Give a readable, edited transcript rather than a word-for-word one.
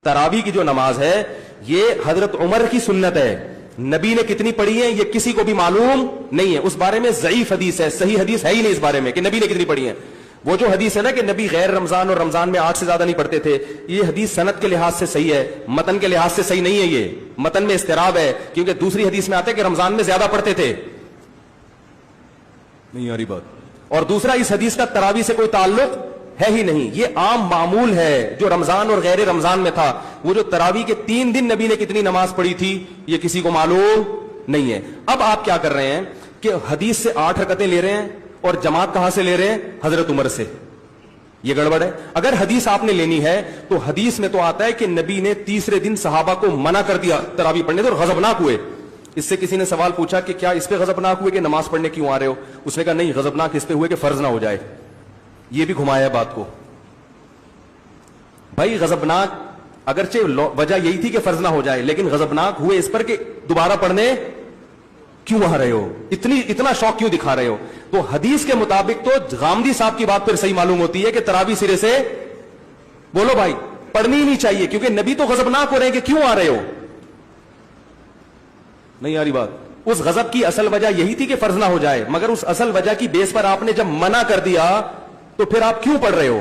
تراوی کی جو نماز ہے یہ حضرت عمر کی سنت ہے، نبی نے کتنی پڑھی ہے یہ کسی کو بھی معلوم نہیں ہے، اس بارے میں ضعیف حدیث ہے، صحیح حدیث ہے ہی نہیں اس بارے میں کہ نبی نے کتنی پڑھی ہے۔ وہ جو حدیث ہے نا کہ نبی غیر رمضان اور رمضان میں 8 سے زیادہ نہیں پڑھتے تھے، یہ حدیث سند کے لحاظ سے صحیح ہے، متن کے لحاظ سے صحیح نہیں ہے، یہ متن میں اضطراب ہے، کیونکہ دوسری حدیث میں آتا ہے کہ رمضان میں زیادہ پڑھتے تھے، نہیں آ رہی بات۔ اور دوسرا اس حدیث کا تراوی سے کوئی تعلق ہے ہی نہیں، یہ عام معمول ہے جو رمضان اور غیر رمضان میں تھا۔ وہ جو تراوی کے 3 دن نبی نے کتنی نماز پڑھی تھی یہ کسی کو معلوم نہیں ہے۔ اب آپ کیا کر رہے ہیں کہ حدیث سے 8 رکعتیں لے رہے ہیں اور جماعت کہاں سے لے رہے ہیں؟ حضرت عمر سے، یہ گڑبڑ ہے۔ اگر حدیث آپ نے لینی ہے تو حدیث میں تو آتا ہے کہ نبی نے تیسرے دن صحابہ کو منع کر دیا تراوی پڑھنے سے اور غضبناک ہوئے۔ اس سے کسی نے سوال پوچھا کہ کیا اس پہ غضبناک ہوئے کہ نماز پڑھنے کیوں آ رہے ہو؟ اس نے کہا نہیں، غضبناک اس پہ ہوئے کہ فرض نہ ہو جائے۔ یہ بھی گھمایا بات کو۔ بھائی غضبناک اگرچہ وجہ یہی تھی کہ فرض نہ ہو جائے، لیکن غضبناک ہوئے اس پر کہ دوبارہ پڑھنے کیوں آ رہے ہو، اتنا شوق کیوں دکھا رہے ہو؟ تو حدیث کے مطابق تو غامدی صاحب کی بات پھر صحیح معلوم ہوتی ہے کہ تراوی سرے سے بولو بھائی پڑھنی ہی نہیں چاہیے، کیونکہ نبی تو غضبناک ہو رہے ہیں کہ کیوں آ رہے ہو، نہیں آ رہی بات۔ اس غضب کی اصل وجہ یہی تھی کہ فرض نہ ہو جائے، مگر اس اصل وجہ کی بیس پر آپ نے جب منع کر دیا تو پھر آپ کیوں پڑھ رہے ہو؟